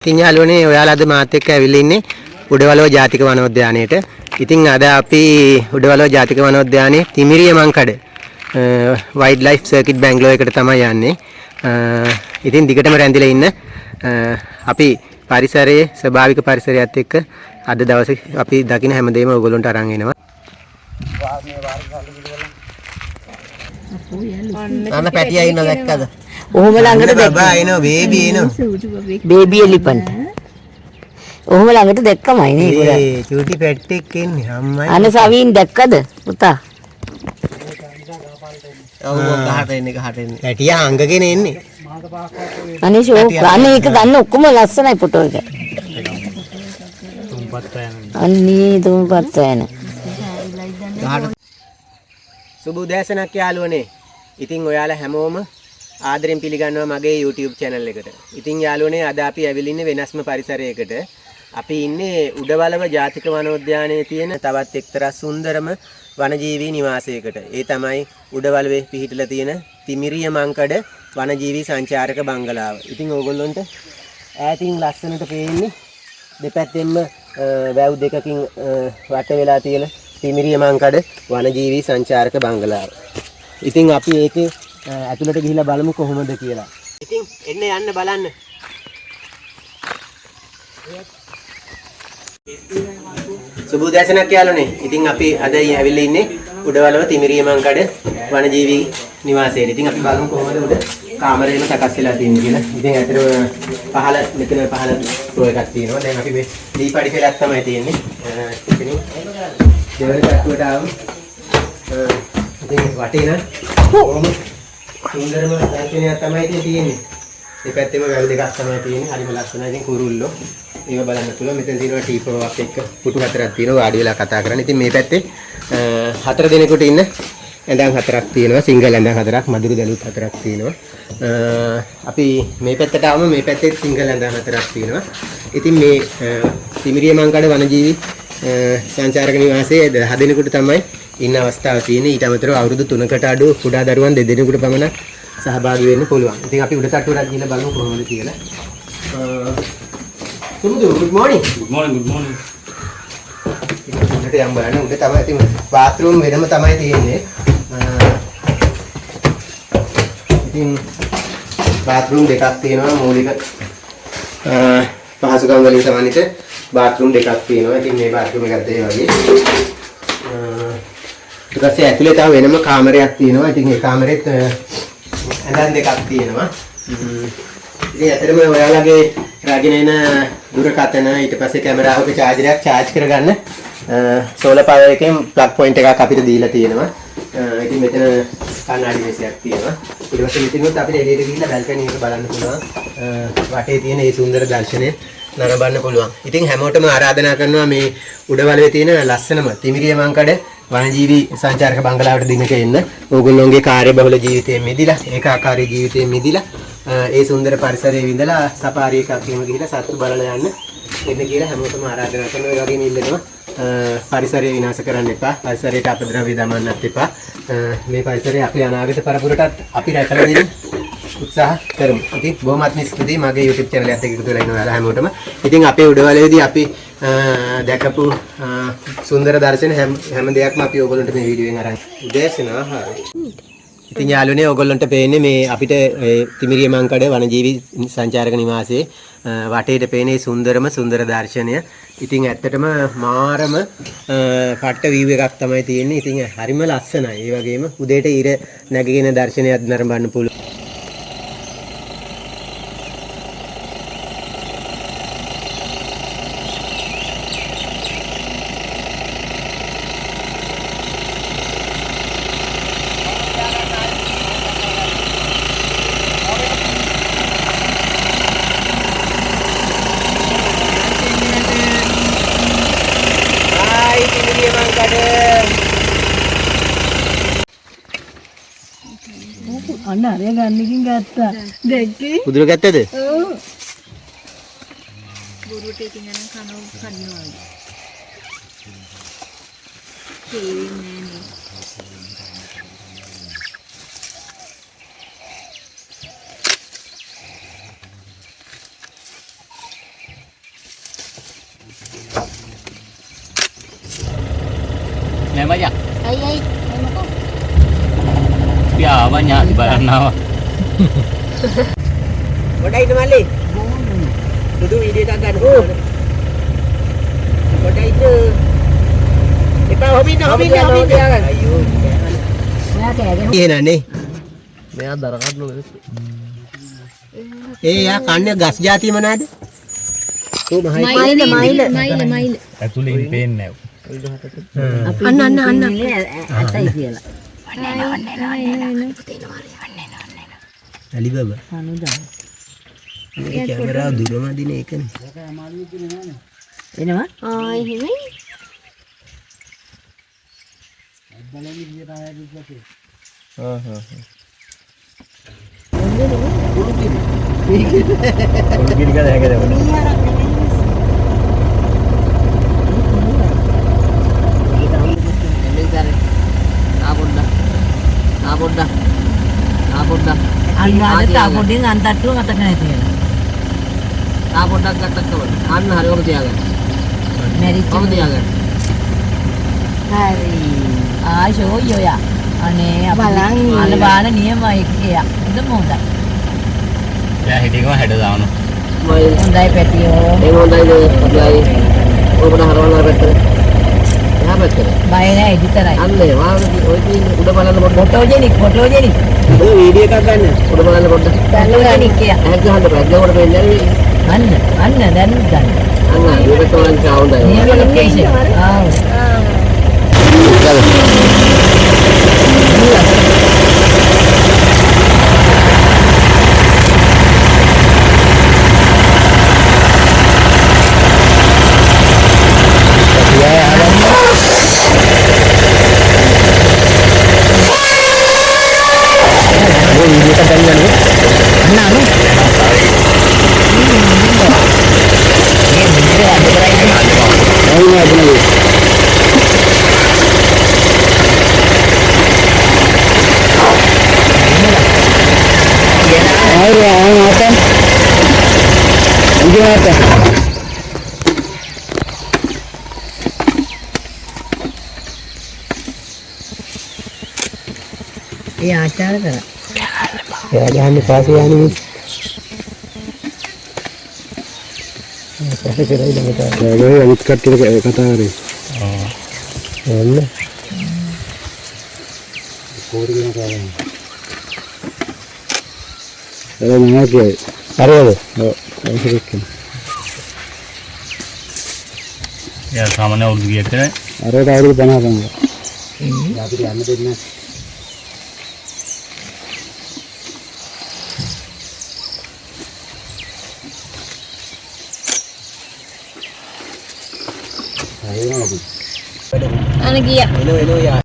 ඉතින් යාළුවනේ ඔයාලා අද මාත් එක්ක ඇවිල්ලා ඉන්නේ උඩවලව ජාතික වනෝද්‍යානයේට. ඉතින් අද අපි උඩවලව ජාතික වනෝද්‍යානයේ තිමිරිය මංකඩ වයිල්ඩ් ලයිෆ් සර්කිට් බැංගලෝර් එකට තමයි යන්නේ. ඉතින් දිගටම රැඳිලා ඉන්න අපි පරිසරයේ ස්වභාවික පරිසරයත් එක්ක අද දවසේ අපි දකින හැමදේම ඔයගොල්ලන්ට අරන් එනවා. අන්න පැටියා ඉන්න දැක්කද? ඔහොම ළඟට බබා එනවා බේබි එනවා. Baby elephant. ඔහොම ළඟට දැක්කමයි නේ ගොඩක්. ඒ චූටි පැට්ටෙක් එන්නේ අම්මයි. අනේ සවීන් දැක්කද පුතා? ඔව් ගහට එන්නේ. පැටියා අංගගෙන එන්නේ. අනේ ෂෝක් අනේ ඒක ගන්න ඔක්කොම ලස්සනයි ෆොටෝ එක. අනේ තුම්පත් වෙන. සුබ උදෑසනක් යාළුවනේ. ඉතින් ඔයාලා හැමෝම ආදරෙන් පිළිගන්නවා මගේ YouTube channel එකට. ඉතින් යාළුවනේ අද අපි ඇවිල්ලා ඉන්නේ වෙනස්ම පරිසරයකට. අපි ඉන්නේ උඩවලව ජාතික වනෝද්‍යානයේ තියෙන තවත් එක්තරා සුන්දරම වනජීවී නිවාසයකට. ඒ තමයි උඩවලවේ පිහිටලා තියෙන තිමිරිය මංකඩ වනජීවී සංචාරක බංගලාව. ඉතින් ඕගොල්ලන්ට ඈතින් ලස්සනට පේන්නේ දෙපැත්තෙන්ම වැව් දෙකකින් වට වෙලා තියෙන තිමිරිය මංකඩ වනජීවී සංචාරක බංගලාව. ඉතින් අපි ඒකේ ඇතුළට ගිහිල්ලා බලමු කොහොමද කියලා. ඉතින් එන්න යන්න බලන්න. සුබ උදෑසනක් යාළුවනේ. ඉතින් අපි අද ඇවිල්ලා ඉන්නේ උඩවලව තිමිරිය මංකඩ වනජීවී නිවාසයේ. ඉතින් අපි බලමු කොහොමද උඩ කාමරේම සකස් වෙලා තියෙන්නේ කියලා. ඉතින් ඇත්තටම මෙතන පහළ ෆ්ලෝ එකක් තියෙනවා. දැන් අපි මේ දීපඩි පෙළක් තමයි තියෙන්නේ. ඉතින් දෙවන කට්ටුවට ආවම ඉතින් වටේ නම් කොහොම සුන්දරම දර්ශනයක් තමයි තියෙන්නේ. මේ පැත්තෙම වැල් දෙකක් තමයි තියෙන්නේ. හරිම ලස්සනයි. ඉතින් කුරුල්ලෝ ඒව බලන්න පුළුවන්. මෙතන තියෙනවා ටීපෝවක් එක්ක පුටු හතරක් තියෙනවා. වාඩි වෙලා කතා කරන්න. ඉතින් මේ පැත්තේ හතර දෙනෙකුට ඉන්න ඇඳන් හතරක් තියෙනවා. සිංගල් ඇඳන් හතරක්, මදුරු දලුත් හතරක් තියෙනවා. අපි මේ පැත්තට ආවම මේ පැත්තේ සිංගල් ඇඳන් හතරක් තියෙනවා. ඉතින් මේ තිමිරිය මංකඩ වනජීවී සංචාරක නිවාසයේ 10 දෙනෙකුට තමයි ඉන්න අවස්ථාව තියෙන්නේ. ඊට අමතරව අවුරුදු 3කට අඩු කුඩා දරුවන් 2 දෙනෙකුට පමණ සහභාගී වෙන්න පුළුවන්. ඉතින් අපි උඩ තට්ටුවට ගිහිල්ලා බලමු කොහොමද කියලා. සුමුදු good morning. Good morning. උඩට යම් බලන්න. උඩ තමයි ඉතින් බාත්රූම් වෙනම තමයි තියෙන්නේ. ඉතින් බාත්රූම් දෙකක් තියෙනවා මූලික පහසුකම් වලින් සමන්විත බාත්රූම් දෙකක් තියෙනවා. ඉතින් මේ බාත්රූම් එකත් ඒ වගේ. ඊට පස්සේ ඇතුලේ තව වෙනම කාමරයක් තියෙනවා. ඉතින් ඒ කාමරෙත් ඇඳන් දෙකක් තියෙනවා. ඉතින් ඇත්තටම ඔයාලගේ රාගෙන එන දුරකථන ඊට පස්සේ කැමරාවක චාර්ජරයක් charge කරගන්න සෝලර් පවර් එකෙන් ප්ලග් පොයින්ට් එකක් අපිට දීලා තියෙනවා. ඉතින් මෙතන කණ්ණාඩි මේසයක් තියෙනවා. ඊට පස්සේ මෙතනත් අපිට එළියට ගිහිල්ලා බල්කනි එක බලන්න පුළුවන්. වටේ තියෙන මේ සුන්දර දර්ශනය නරඹන්න පුළුවන්. ඉතින් හැමෝටම ආරාධනා කරනවා මේ උඩවලවේ තියෙන ලස්සනම තිමිරිය මංකඩ වනජීවී සංචාරක බංගලාවට දිනක එන්න. ඕගොල්ලෝගේ කාර්යබහුල ජීවිතයෙන් මිදිලා, ඒකාකාරී ජීවිතයෙන් මිදිලා ඒ සුන්දර පරිසරයේ විඳලා සෆාරි එකක් එහෙම ගිහිලා සත්තු බලලා යන්න එන්න කියලා හැමෝටම ආරාධනා කරනවා. ඒ වගේම ඉල්ලනවා පරිසරය විනාශ කරන්න එපා. පරිසරයට අපද්‍රව්‍ය දමන්නත් එපා. මේ පරිසරය අපේ අනාගත පරපුරටත් අපි රැකලා දෙන්න උත්සාහ කරමු. ඉතින් බොහොමත්ම ස්තුතියි මගේ YouTube channel එකත් එක්ක එකතු වෙලා ඉන්න ඔයාලා හැමෝටම. ඉතින් අපේ උඩවලේදී අපි දැකපු සුන්දර දර්ශන හැම දෙයක්ම අපි ඕගොල්ලන්ට මේ වීඩියෝෙන් අරන් උදෑසන ආහාරය. ඉතින් යාළුවනේ ඕගොල්ලන්ට පේන්නේ මේ අපිට තිමිරිය මංකඩ වනජීවී සංචාරක නිවාසයේ වටේට පේන්නේ සුන්දර දර්ශනය. ඉතින් ඇත්තටම මාරම පට්ට වීව් එකක් තමයි තියෙන්නේ. ඉතින් හරිම ලස්සනයි. ඒ වගේම උදේට ඉර නැගගෙන දර්ශනයක් නරඹන්න පුළුවන්. අන්න අරය ගන්නකින් ගත්තා. දැක්කේ? උදුර ගත්තද? ඔව්. බුරුට ඉතින් යන කනෝ කන්නවා. Nè mấy giờ? අයි Bia banyak di badan nawa. ගොඩයි ඉන්න මල්ලි. සුදු වීඩියෝ එකක් ගන්න. ගොඩයි ඉන්න. එපා හොබින්න. අයියෝ. ඔයා කෑගෙන එහෙනනේ. Mea darakat lu. යා කන්නේ ගස් జాති මොනවාද? කො මහයි. මයිල ඇතුලේ පේන්නේ අන්න ඇතයි කියලා අලි බබා. අනුදා මේ කැමරාව දුරම දින එකනේ. එනවා එහෙමයි Gini kan ya kan. අනිවාර්යයෙන් තාපොඩෙන් අන්තට්ටුව මතක නැති වෙනවා. තාපොඩක් ගත්තත් කවද? අන්න හරියම තියාගන්න. මැරිච්ච කොහොම තියාගන්න? හරි ආෂෝ යෝයා අනේ බලන් අන බාන නියමයි කියා හොඳ මොහොතයි Ya hitung mah ada daun. හොඳයි පැටියෝ ඒ හොඳයිද? අපි ඔබට හරවන්න පැත්තට. එහා පැත්තට. බය නැහැ ඉදිතරයි අන්නේ වාගේ ඔය තියෙන උඩ බලන්න පොඩ්ඩක්. ෆොටෝජෙනික් ඔය වීඩියෝ එකක් ගන්න. උඩ බලන්න පොඩ්ඩක්. ෆොටෝජෙනික් කියා ඇහක් ගහන්න බෑ. ඒකට පෙන්නේ නැහැ. අන්න දැන් ගන්න අන්න ඒකට වලන් සවුන්ඩ් එක. නියම ලොකේෂන් ඒ ආචාර කරා එයා ගහන්නේ පාසේ යන්නේ. පාසේ කරයි ළඟට. ඒ අනිත් කට්ටියට කතා කරේ. එන්න. කෝඩි ගන්න කාරණා. ඒක නෑ කියයි. හරියද? ඔව්. ඒක Ya sama nih urut gitu kan. අරකට අවුරුදු 50 තමයි. අපිට යන්න දෙන්නේ නැහැ. අන ගියා එනෝ යා.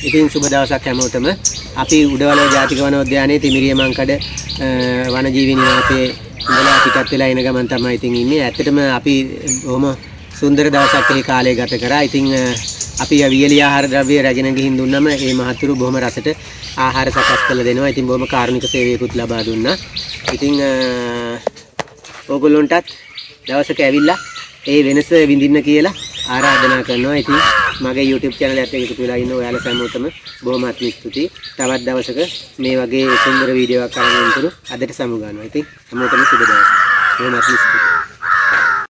ඉතින් සුබ දවසක් හැමෝටම. අපි උඩවල ජාතික වනෝද්‍යානයේ තිමිරිය මංකඩ වනජීවී නිවාසයේ ඉඳලා පිටත් වෙලා එන ගමන් තමයි ඉතින් ඉන්නේ. ඇත්තටම අපි බොහොම සුන්දර දවසක් ඒ කාලේ ගත කරා. ඉතින් අපි වියලි ආහාර ද්‍රව්‍ය රැගෙන ගිහින් දුන්නම මේ මහතුරු බොහොම රසට ආහාර සකස් කරලා දෙනවා. ඉතින් බොහොම කාරුණික සේවයකුත් ලබා දුන්නා. ඉතින් ඕගොල්ලන්ටත් දවසක ඇවිල්ලා ඒ වෙනස විඳින්න කියලා ආරාධනා කරනවා. ඉතින් මගේ YouTube channel එකට එකතු වෙලා ඉන්න ඔයාලා හැමෝටම බොහොමත්ම ස්තුතියි. තවත් දවසක මේ වගේ සුන්දර වීඩියෝ එකක් අරන් එන්නතුරු අදට සමු ගන්නවා. ඉතින් හැමෝටම සුබ දවසක්. බොහොමත්ම ස්තුතියි.